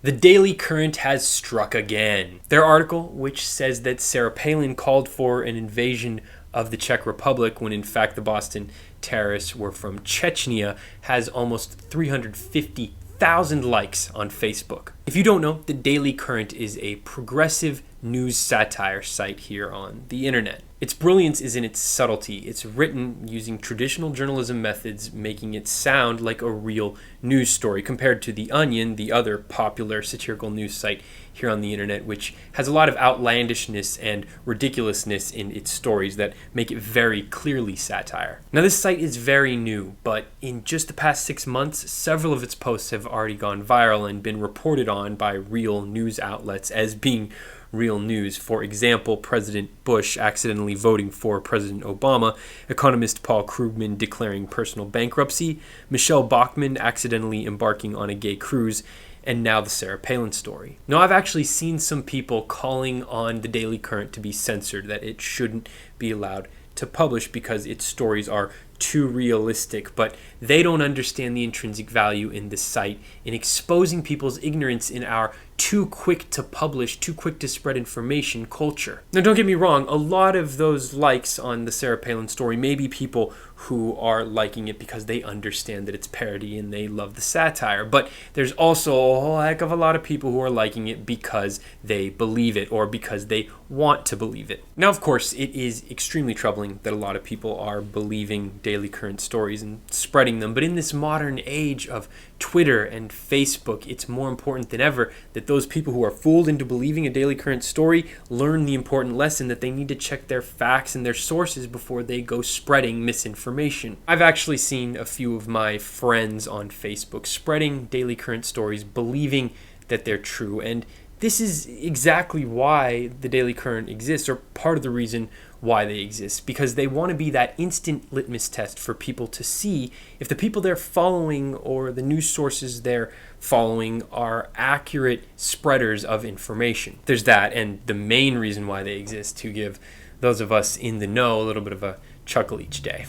The Daily Current has struck again. Their article, which says that Sarah Palin called for an invasion of the Czech Republic when in fact the Boston terrorists were from Chechnya, has almost 350,000 likes on Facebook. If you don't know, the Daily Current is a progressive news satire site here on the internet. Its brilliance is in its subtlety. It's written using traditional journalism methods, making it sound like a real news story compared to The Onion, the other popular satirical news site here on the internet, which has a lot of outlandishness and ridiculousness in its stories that make it very clearly satire. Now, this site is very new, but in just the past 6 months, several of its posts have already gone viral and been reported on by real news outlets as being real news. For example, President Bush accidentally voting for President Obama, economist Paul Krugman declaring personal bankruptcy, Michelle Bachmann accidentally embarking on a gay cruise, and now the Sarah Palin story. Now, I've actually seen some people calling on the Daily Current to be censored, that it shouldn't be allowed to publish because its stories are too realistic, but they don't understand the intrinsic value in this site in exposing people's ignorance in our too quick to publish, too quick to spread information culture. Now, don't get me wrong, a lot of those likes on the Sarah Palin story may be people who are liking it because they understand that it's parody and they love the satire, but there's also a whole heck of a lot of people who are liking it because they believe it or because they want to believe it. Now, of course, it is extremely troubling that a lot of people are believing Daily Current stories and spreading them, but in this modern age of Twitter and Facebook, it's more important than ever that those people who are fooled into believing a Daily Current story learn the important lesson that they need to check their facts and their sources before they go spreading misinformation. I've actually seen a few of my friends on Facebook spreading Daily Current stories, believing that they're true, and this is exactly why the Daily Current exists, or part of the reason why they exist, because they want to be that instant litmus test for people to see if the people they're following or the news sources they're following are accurate spreaders of information. There's that, and the main reason why they exist, to give those of us in the know a little bit of a chuckle each day.